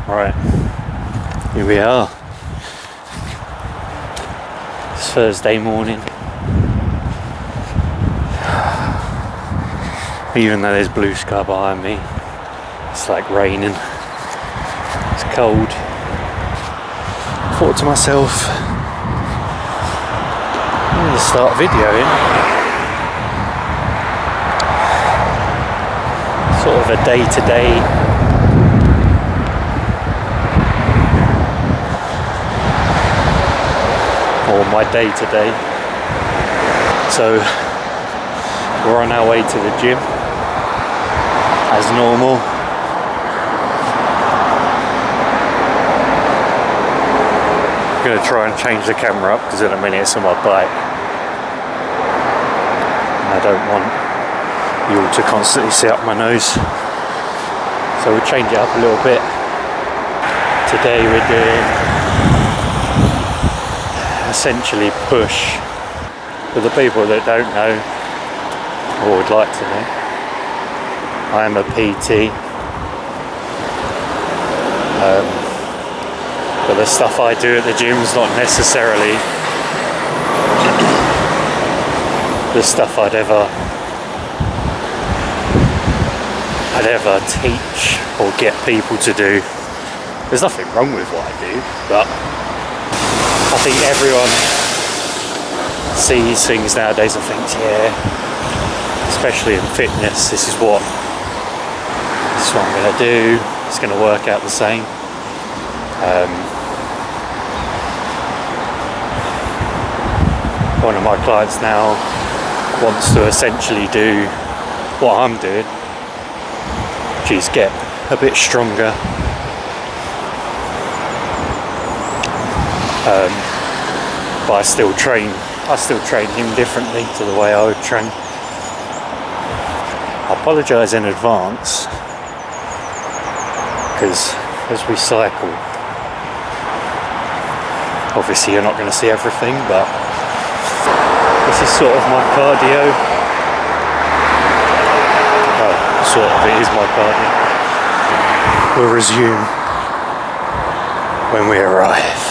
Right, here we are. It's Thursday morning. Even though there's blue sky behind me, it's like raining. It's cold. I thought to myself, I'm going to start videoing. Sort of a day-to-day or my day-to-day. So we're on our way to the gym as normal. I'm going to try and change the camera up because in a minute it's on my bike and I don't want you all to constantly see up my nose, so we'll change it up a little bit. Today we're doing essentially push. For the people that don't know or would like to know, I am a PT, but the stuff I do at the gym is not necessarily the stuff I'd ever teach or get people to do. There's nothing wrong with what I do, but I think everyone sees things nowadays and thinks, yeah, especially in fitness, this is what I'm going to do, it's going to work out the same. One of my clients now wants to essentially do what I'm doing, which is get a bit stronger, but I still train him differently to the way I would train. I apologise in advance because as we cycle, obviously you're not going to see everything, but this is sort of my cardio. Oh, sort of, it is my cardio. We'll resume when we arrive.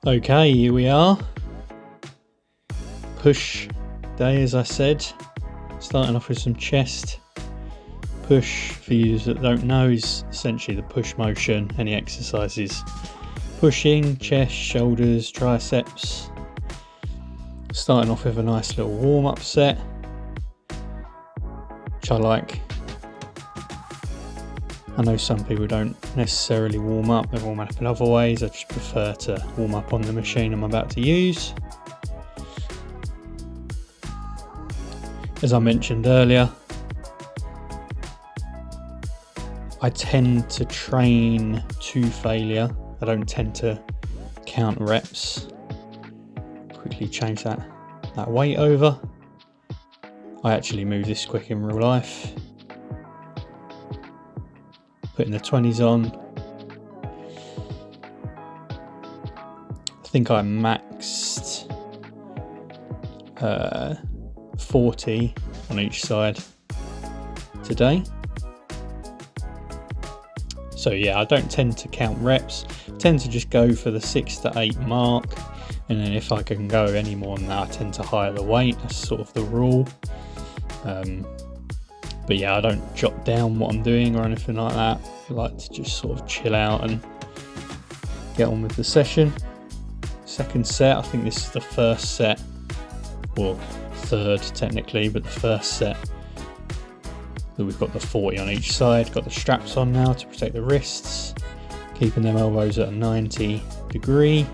Okay, here we are. Push day, as I said. Starting off with some chest. Push, for you that don't know, is essentially the push motion. Any exercises pushing, chest, shoulders, triceps. Starting off with a nice little warm-up set, which I like. I know some people don't necessarily warm up, they warm up in other ways. I just prefer to warm up on the machine I'm about to use. As I mentioned earlier, I tend to train to failure. I don't tend to count reps. Quickly change that weight over. I actually move this quick in real life. Putting the 20s on. I think I maxed 40 on each side today. So yeah, I don't tend to count reps. I tend to just go for the 6 to 8 mark, and then if I can go any more than that, I tend to higher the weight. That's sort of the rule. But yeah, I don't jot down what I'm doing or anything like that. I like to just sort of chill out and get on with the session. Second set, I think this is the first set, or third technically, but the first set We've got the 40 on each side, got the straps on now to protect the wrists, keeping them elbows at a 90 degree.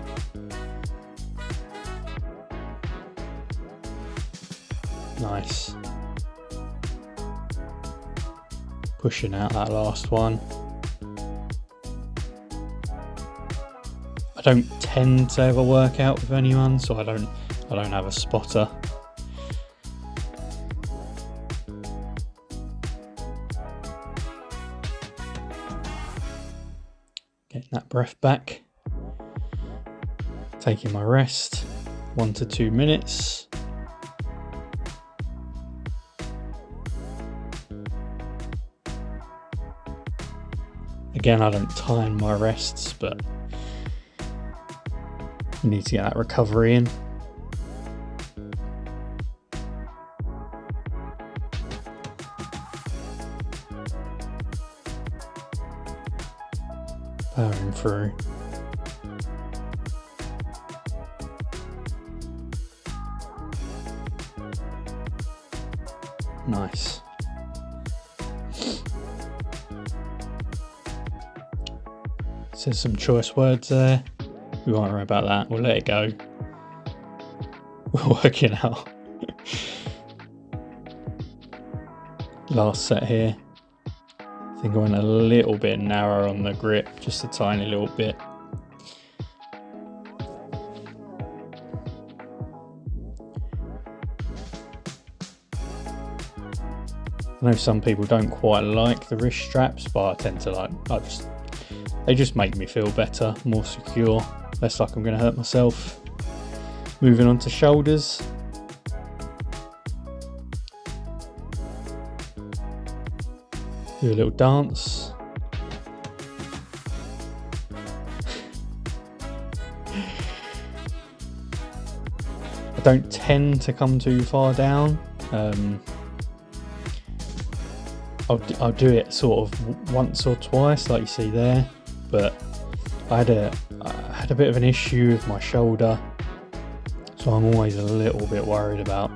Nice. Pushing out that last one. I don't tend to ever work out with anyone, so I don't have a spotter. Getting that breath back. Taking my rest, 1 to 2 minutes. Again, I don't time my rests, but you need to get that recovery in. Powering through. Nice. Says some choice words there. We won't worry about that. We'll let it go. We're working out. Last set here. I think I went a little bit narrow on the grip, just a tiny little bit. I know some people don't quite like the wrist straps, but I tend to like. They just make me feel better, more secure, less like I'm going to hurt myself. Moving on to shoulders. Do a little dance. I don't tend to come too far down. I'll do it sort of once or twice, like you see there. But I had a bit of an issue with my shoulder, so I'm always a little bit worried about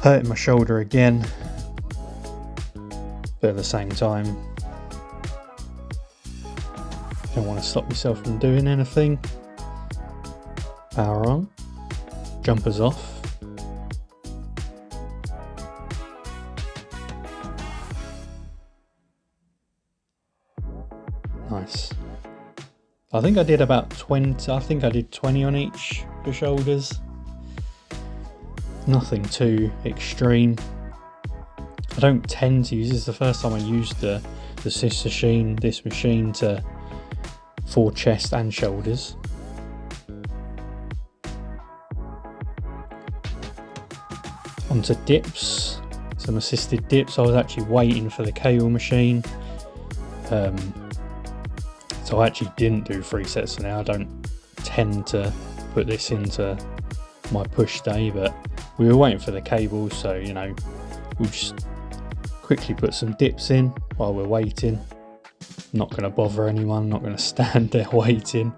hurting my shoulder again. But at the same time, don't want to stop yourself from doing anything. Power on, jumpers off. Nice. I think I did about 20. I think I did 20 on each for shoulders. Nothing too extreme. I don't tend to use this. Is the first time I used the this machine for chest and shoulders. Onto dips, some assisted dips. I was actually waiting for the cable machine. So I actually didn't do 3 sets now. I don't tend to put this into my push day, but we were waiting for the cables, so you know, we'll just quickly put some dips in while we're waiting. Not going to bother anyone, not going to stand there waiting.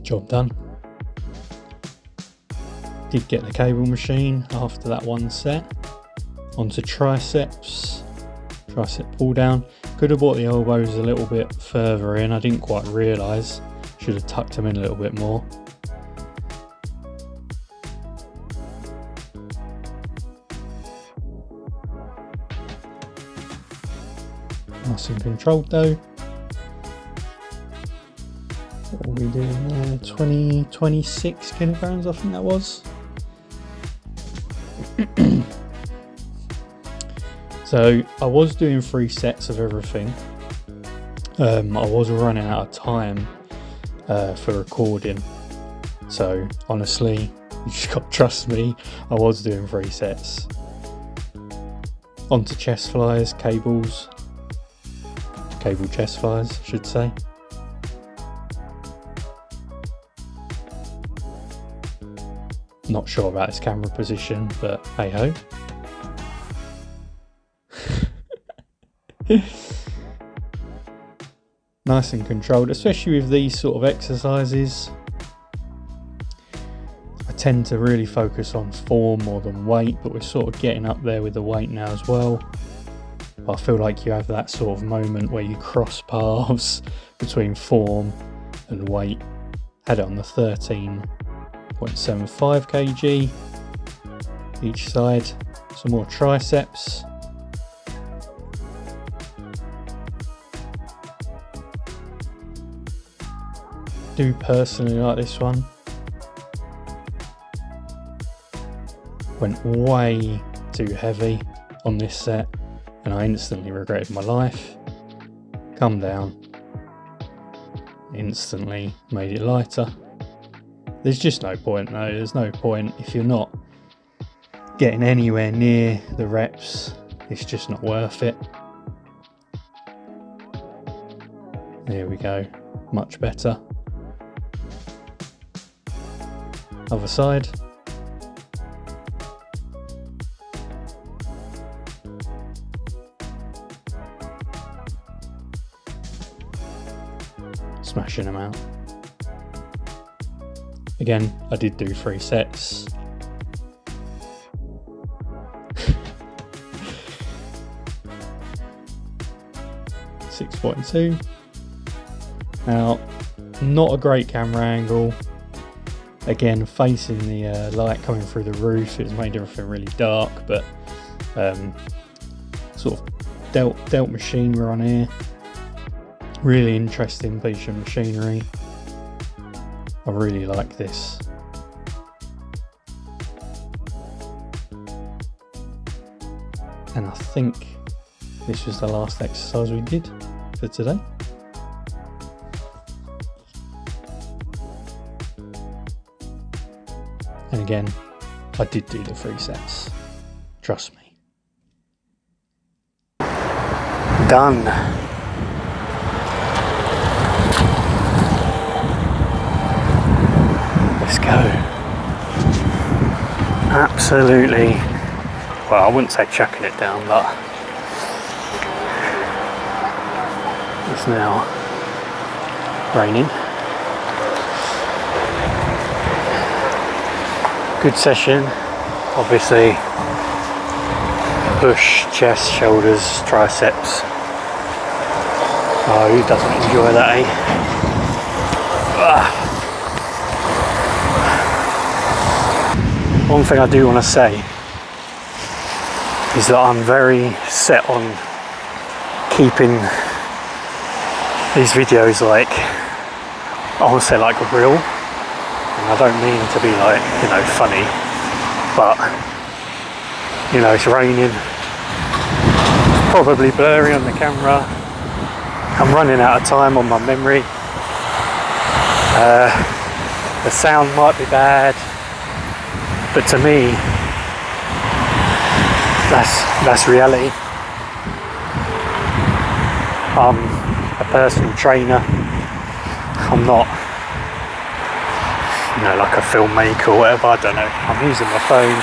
Job done. Did get the cable machine after that one set. Onto triceps. Tricep pull down. Could have brought the elbows a little bit further in. I didn't quite realise. Should have tucked them in a little bit more. Nice and controlled though. What are we doing there? 26 kilograms, I think that was. So I was doing 3 sets of everything. I was running out of time for recording. So honestly, you just got to trust me. I was doing 3 sets. Onto chest flyers, cable chest flyers, I should say. Not sure about its camera position, but hey ho. Nice and controlled, especially with these sort of exercises. I tend to really focus on form more than weight, but we're sort of getting up there with the weight now as well. I feel like you have that sort of moment where you cross paths between form and weight. Had it on the 13.75 kg each side. Some more triceps. Do personally like this one. Went way too heavy on this set and I instantly regretted my life. Come down. Instantly made it lighter. There's just no point though. There's no point if you're not getting anywhere near the reps. It's just not worth it. There we go. Much better. Other side. Smashing them out. Again, I did do 3 sets. .2. Now, not a great camera angle. Again, facing the light coming through the roof, it's made everything really dark, but sort of Delt machine we're on here. Really interesting piece of machinery. I really like this. And I think this was the last exercise we did for today. And again, I did do the 3 sets. Trust me. Done. Let's go. Absolutely. Well, I wouldn't say chucking it down, but it's now raining. Good session. Obviously, push, chest, shoulders, triceps. Oh, who doesn't enjoy that, eh? One thing I do want to say is that I'm very set on keeping these videos like, I want to say like real. And I don't mean to be like, you know, funny, but you know, it's raining. It's probably blurry on the camera. I'm running out of time on my memory. The sound might be bad, but to me, that's reality. I'm a personal trainer. I'm not, you know, like a filmmaker or whatever. I don't know. I'm using my phone.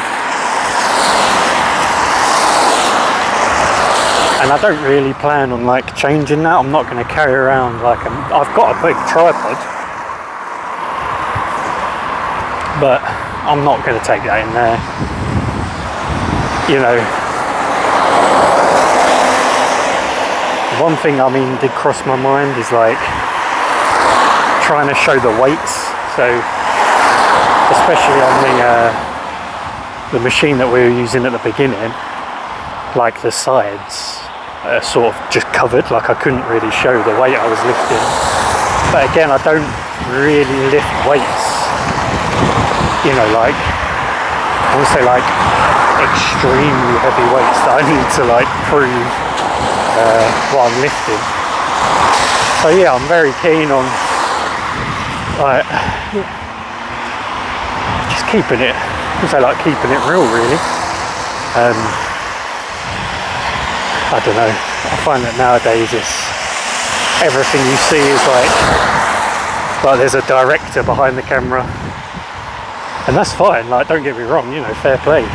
And I don't really plan on like changing that. I'm not going to carry around like I've got a big tripod, but I'm not going to take that in there. You know, one thing I mean did cross my mind is like trying to show the weights. So especially on the machine that we were using at the beginning, like the sides sort of just covered, like I couldn't really show the weight I was lifting. But again, I don't really lift weights, you know, like I want to say like extremely heavy weights that I need to like prove what I'm lifting. So yeah, I'm very keen on like just keeping it, I say like keeping it real really. I don't know, I find that nowadays it's everything you see is like there's a director behind the camera, and that's fine, like don't get me wrong, you know, fair play.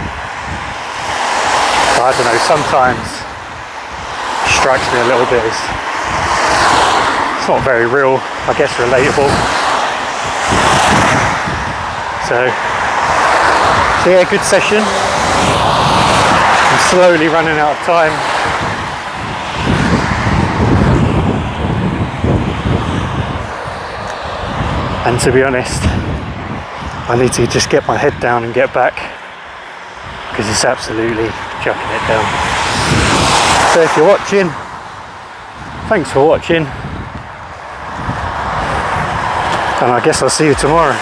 But I don't know, sometimes strikes me a little bit as it's not very real, I guess relatable. So yeah, good session. I'm slowly running out of time. And to be honest, I need to just get my head down and get back, because it's absolutely chucking it down. So if you're watching, thanks for watching, and I guess I'll see you tomorrow.